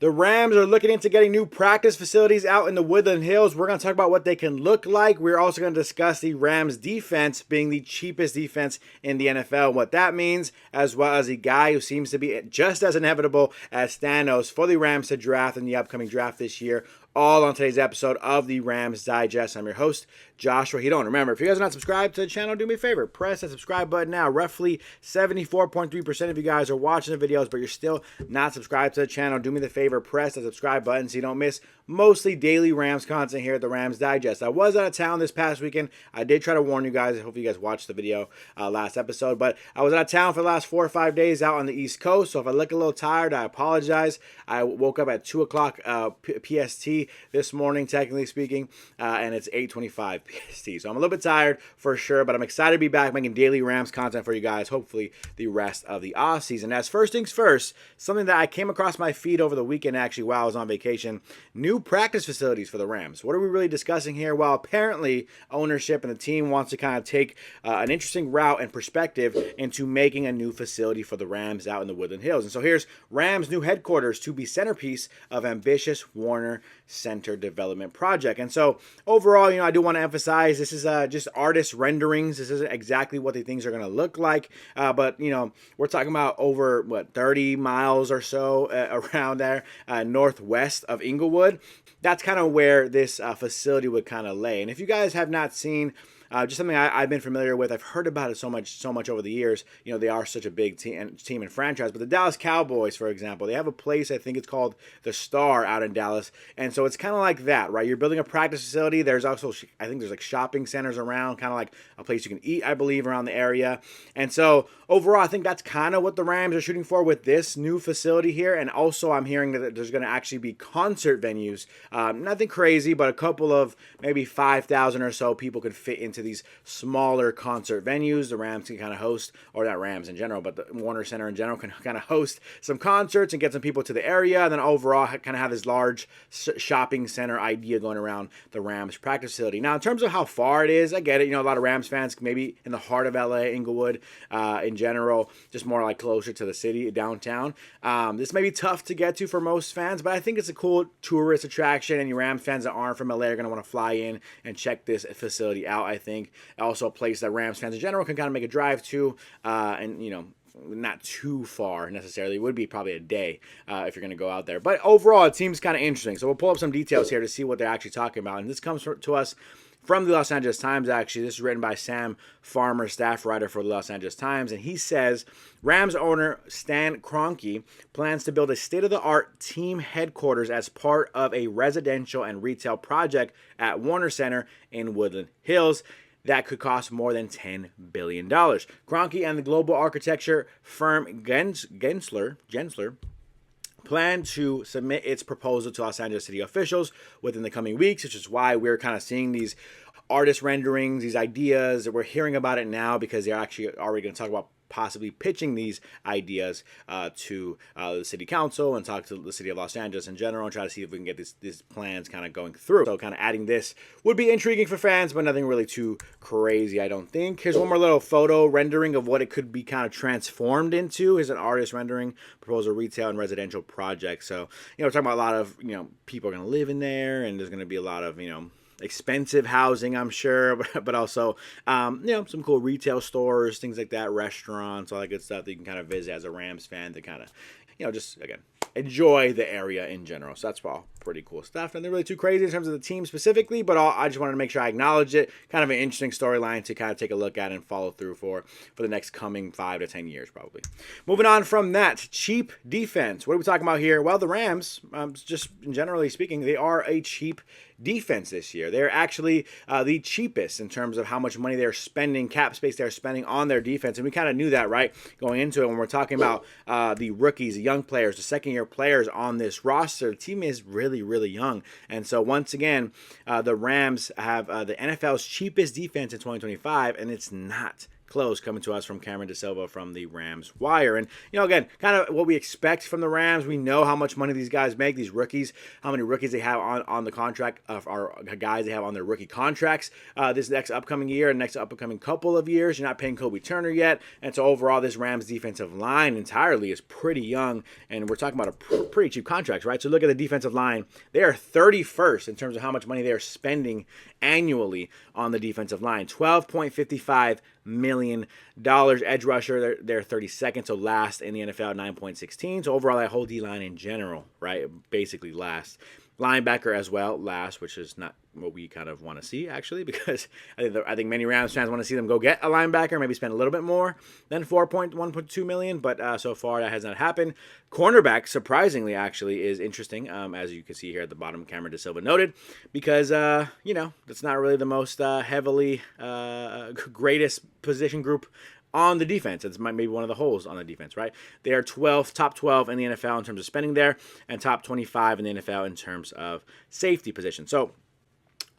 The Rams are looking into getting new practice facilities out in the Woodland Hills. We're going to talk about what they can look like. We're also going to discuss the Rams defense being the cheapest defense in the NFL, what that means, as well as a guy who seems to be just as inevitable as Thanos for the Rams to draft in the upcoming draft this year. All on today's episode of the Rams Digest. I'm your host, Joshua Giron. Remember, if you guys are not subscribed to the channel, do me a favor. Press that subscribe button now. Roughly 74.3% of you guys are watching the videos, but you're still not subscribed to the channel. Do me the favor. Press the subscribe button so you don't miss mostly daily Rams content here at the Rams Digest. I was out of town this past weekend. I did try to warn you guys. I hope you guys watched the video last episode. But I was out of town for the last 4 or 5 days out on the East Coast. So if I look a little tired, I apologize. I woke up at 2 o'clock PST this morning, technically speaking, and it's 8:25 PST. So I'm a little bit tired for sure, but I'm excited to be back making daily Rams content for you guys, hopefully the rest of the offseason. As first things first, something that I came across my feed over the weekend actually while I was on vacation, new practice facilities for the Rams. What are we really discussing here? Well, apparently ownership and the team wants to kind of take an interesting route and perspective into making a new facility for the Rams out in the Woodland Hills. And so here's Rams' new headquarters to be centerpiece of ambitious Warner Center development project. And so overall, I do want to emphasize this is just artist renderings. This isn't exactly what the things are going to look like, but we're talking about over 30 miles or so around there northwest of Inglewood. That's kind of where this facility would kind of lay. And if you guys have not seen just something I've been familiar with. I've heard about it so much over the years. They are such a big team and franchise. But the Dallas Cowboys, for example, they have a place, I think it's called the Star out in Dallas. And so it's kind of like that, right? You're building a practice facility. There's also, I think there's like shopping centers around, kind of like a place you can eat, I believe, around the area. And so overall, I think that's kind of what the Rams are shooting for with this new facility here. And also I'm hearing that there's going to actually be concert venues. Nothing crazy, but a couple of maybe 5,000 or so people could fit into these smaller concert venues. The Rams can kind of host, or not Rams in general, but the Warner Center in general can kind of host some concerts and get some people to the area. And then overall kind of have this large shopping center idea going around the Rams practice facility. Now, in terms of how far it is, I get it. A lot of Rams fans maybe in the heart of LA, Inglewood in general, just more like closer to the city, downtown. This may be tough to get to for most fans, but I think it's a cool tourist attraction. And your Rams fans that aren't from LA are going to want to fly in and check this facility out, I think. Also a place that Rams fans in general can kind of make a drive to, and not too far necessarily. It would be probably a day if you're going to go out there. But overall, it seems kind of interesting. So we'll pull up some details here to see what they're actually talking about. And this comes to us from the Los Angeles Times, actually. This is written by Sam Farmer, staff writer for the Los Angeles Times. And he says, Rams owner Stan Kroenke plans to build a state-of-the-art team headquarters as part of a residential and retail project at Warner Center in Woodland Hills that could cost more than $10 billion. Kroenke and the global architecture firm Gensler plan to submit its proposal to Los Angeles city officials within the coming weeks, which is why we're kind of seeing these artist renderings, these ideas, that we're hearing about it now because they're actually already going to talk about possibly pitching these ideas to the city council and talk to the city of Los Angeles in general and try to see if we can get these plans kind of going through. So kind of adding this would be intriguing for fans, but nothing really too crazy, I don't think. Here's one more little photo rendering of what it could be kind of transformed into. Here's an artist rendering, proposal, retail, and resoresidential project. So, we're talking about a lot of, people are going to live in there, and there's going to be a lot of, expensive housing, I'm sure, but also, some cool retail stores, things like that, restaurants, all that good stuff that you can kind of visit as a Rams fan to kind of, just, again, enjoy the area in general. So that's all pretty cool stuff. Nothing really too crazy in terms of the team specifically, but I just wanted to make sure I acknowledged it. Kind of an interesting storyline to kind of take a look at and follow through for the next coming 5 to 10 years, probably. Moving on from that, cheap defense. What are we talking about here? Well, the Rams, just generally speaking, they are a cheap defense this year. They're actually the cheapest in terms of how much money they're spending, cap space they're spending on their defense. And we kind of knew that, right, going into it when we're talking about the rookies, the young players, the second-year players on this roster. The team is really, really young. And so once again, the Rams have the NFL's cheapest defense in 2025, and it's not close, coming to us from Cameron DeSilva from the Rams Wire. And, again, kind of what we expect from the Rams. We know how much money these guys make, these rookies, how many rookies they have on the contract, or guys they have on their rookie contracts this next upcoming year and next upcoming couple of years. You're not paying Kobe Turner yet. And so overall, this Rams defensive line entirely is pretty young. And we're talking about a pretty cheap contracts, right? So look at the defensive line. They are 31st in terms of how much money they are spending annually on the defensive line. $12.55 million. Edge rusher, they're 32nd, so last in the NFL, 9.16. So overall, that whole D-line in general, right, basically last. Linebacker as well, last, which is not what we kind of want to see, actually, because I think many Rams fans want to see them go get a linebacker, maybe spend a little bit more than $1.2 million, but so far that has not happened. Cornerback, surprisingly, actually, is interesting, as you can see here at the bottom, Cameron DeSilva noted, because, that's not really the most heavily greatest position group on the defense. It's maybe one of the holes on the defense, right? They are top 12 in the NFL in terms of spending there, and top 25 in the NFL in terms of safety position. So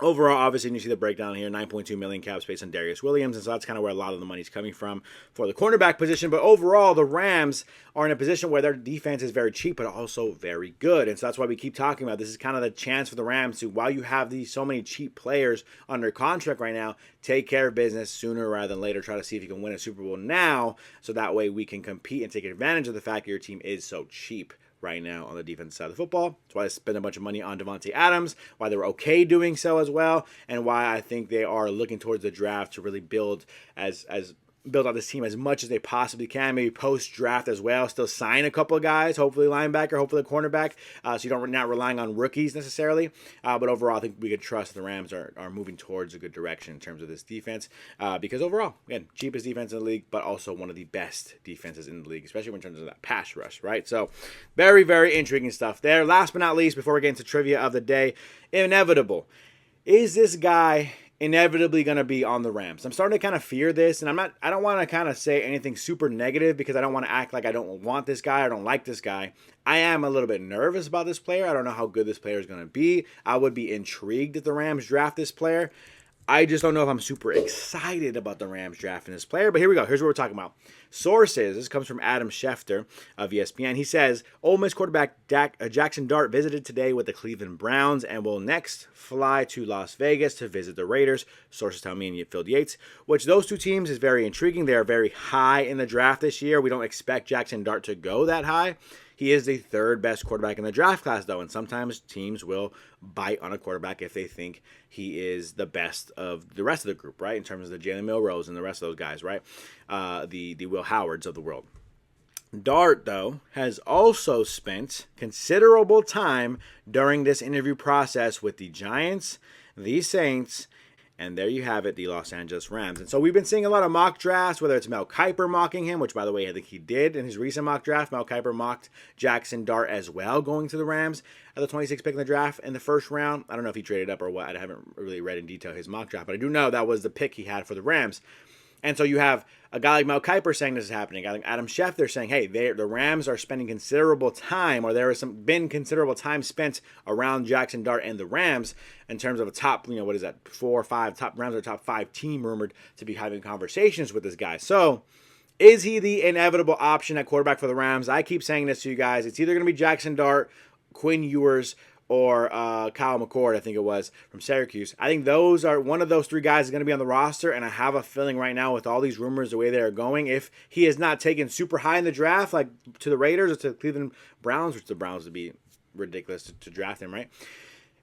overall, obviously, you see the breakdown here, $9.2 million cap space on Darius Williams, and so that's kind of where a lot of the money's coming from for the cornerback position. But overall, the Rams are in a position where their defense is very cheap, but also very good, and so that's why we keep talking about this is kind of the chance for the Rams to, while you have so many cheap players under contract right now, take care of business sooner rather than later. Try to see if you can win a Super Bowl now, so that way we can compete and take advantage of the fact that your team is so cheap right now on the defensive side of the football. That's why they spend a bunch of money on Devontae Adams, why they were okay doing so as well, and why I think they are looking towards the draft to really build out this team as much as they possibly can, maybe post-draft as well, still sign a couple of guys, hopefully linebacker, hopefully cornerback, so you're not relying on rookies necessarily, but overall I think we can trust the Rams are moving towards a good direction in terms of this defense, because overall, again, cheapest defense in the league, but also one of the best defenses in the league, especially in terms of that pass rush, right? So very, very intriguing stuff there. Last but not least, before we get into trivia of the day, inevitable. Is this guy inevitably going to be on the Rams? I'm starting to kind of fear this, and I don't want to kind of say anything super negative because I don't want to act like I don't want this guy, I don't like this guy. I am a little bit nervous about this player. I don't know how good this player is going to be. I would be intrigued if the Rams draft this player. I just don't know if I'm super excited about the Rams drafting this player. But here we go. Here's what we're talking about. Sources. This comes from Adam Schefter of ESPN. He says, Ole Miss quarterback Jackson Dart visited today with the Cleveland Browns and will next fly to Las Vegas to visit the Raiders. Sources tell me and Phil Yates, which those two teams is very intriguing. They are very high in the draft this year. We don't expect Jackson Dart to go that high. He is the third best quarterback in the draft class, though, and sometimes teams will bite on a quarterback if they think he is the best of the rest of the group, right, in terms of the Jalen Milrose and the rest of those guys, right, the Will Howards of the world. Dart, though, has also spent considerable time during this interview process with the Giants, the Saints, and there you have it, the Los Angeles Rams. And so we've been seeing a lot of mock drafts, whether it's Mel Kiper mocking him, which, by the way, I think he did in his recent mock draft. Mel Kiper mocked Jackson Dart as well, going to the Rams at the 26th pick in the draft in the first round. I don't know if he traded up or what. I haven't really read in detail his mock draft, but I do know that was the pick he had for the Rams. And so you have a guy like Mel Kiper saying this is happening. A guy like Adam Schefter saying, hey, the Rams are spending considerable time, or there has been considerable time spent around Jackson Dart and the Rams in terms of a top, 4 or 5, top Rams are top 5 team rumored to be having conversations with this guy. So is he the inevitable option at quarterback for the Rams? I keep saying this to you guys. It's either going to be Jackson Dart, Quinn Ewers, or Kyle McCord, I think it was, from Syracuse. I think one of those three guys is going to be on the roster, and I have a feeling right now with all these rumors, the way they are going, if he is not taken super high in the draft, like to the Raiders or to the Cleveland Browns, which the Browns would be ridiculous to draft him, right?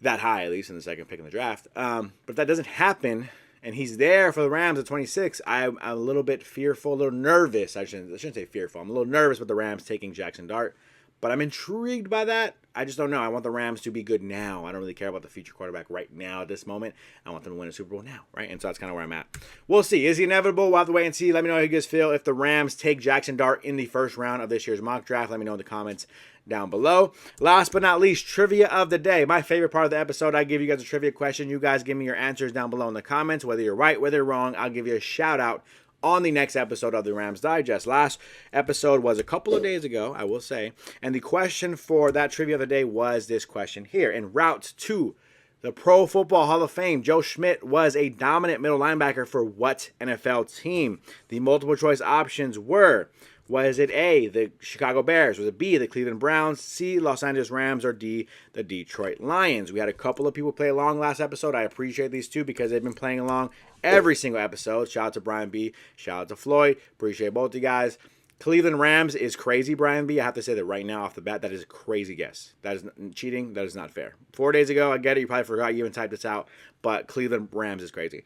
That high, at least, in the second pick in the draft. But if that doesn't happen, and he's there for the Rams at 26, I'm a little bit fearful, a little nervous. I shouldn't say fearful. I'm a little nervous with the Rams taking Jackson Dart. But I'm intrigued by that. I just don't know. I want the Rams to be good now. I don't really care about the future quarterback right now at this moment. I want them to win a Super Bowl now, right? And so that's kind of where I'm at. We'll see. Is he inevitable? We'll have to wait and see. Let me know how you guys feel if the Rams take Jackson Dart in the first round of this year's mock draft. Let me know in the comments down below. Last but not least, trivia of the day. My favorite part of the episode, I give you guys a trivia question. You guys give me your answers down below in the comments. Whether you're right, whether you're wrong, I'll give you a shout out on the next episode of the Rams Digest. Last episode was a couple of days ago, I will say, and the question for that trivia of the day was this question here. En route to The Pro Football Hall of Fame, Joe Schmidt was a dominant middle linebacker for what NFL team? The multiple choice options were, was it A, the Chicago Bears? Was it B, the Cleveland Browns? C, Los Angeles Rams? Or D, the Detroit Lions? We had a couple of people play along last episode. I appreciate these two because they've been playing along every single episode. Shout out to Brian B. Shout out to Floyd. Appreciate both you guys. Cleveland Rams is crazy, Brian B. I have to say that right now off the bat, that is a crazy guess. That is cheating. That is not fair. 4 days ago, I get it. You probably forgot you even typed this out. But Cleveland Rams is crazy.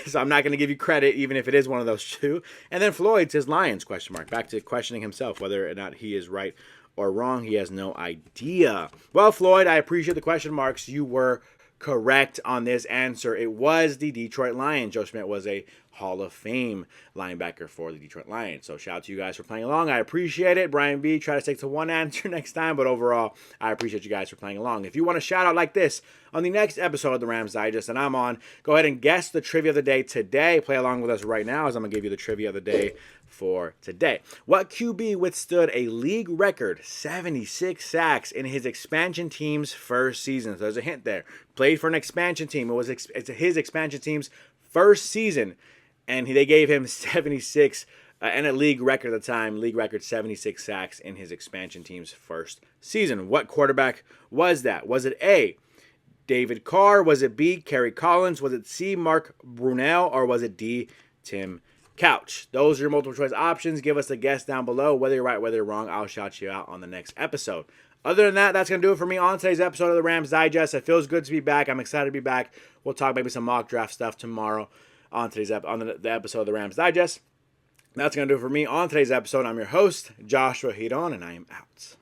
So I'm not going to give you credit, even if it is one of those two. And then Floyd says Lions, question mark. Back to questioning himself, whether or not he is right or wrong. He has no idea. Well, Floyd, I appreciate the question marks. You were correct on this answer. It was the Detroit Lions. Joe Schmidt was a Hall of Fame linebacker for the Detroit Lions. So shout out to you guys for playing along. I appreciate it. Brian B, try to stick to one answer next time, but overall, I appreciate you guys for playing along. If you want a shout out like this on the next episode of the Rams Digest that I'm on, go ahead and guess the trivia of the day today. Play along with us right now as I'm going to give you the trivia of the day for today. What QB withstood a league record 76 sacks in his expansion team's first season? So there's a hint there. Played for an expansion team. It's his expansion team's first season. And they gave him 76 and a league record at the time. League record 76 sacks in his expansion team's first season. What quarterback was that? Was it A, David Carr? Was it B, Kerry Collins? Was it C, Mark Brunell? Or was it D, Tim Couch? Those are your multiple choice options. Give us a guess down below. Whether you're right, whether you're wrong, I'll shout you out on the next episode. Other than that, that's going to do it for me on today's episode of the Rams Digest. It feels good to be back. I'm excited to be back. We'll talk maybe some mock draft stuff tomorrow on today's on the episode of the Rams Digest. That's going to do it for me on today's episode. I'm your host, Joshua Giron, and I am out.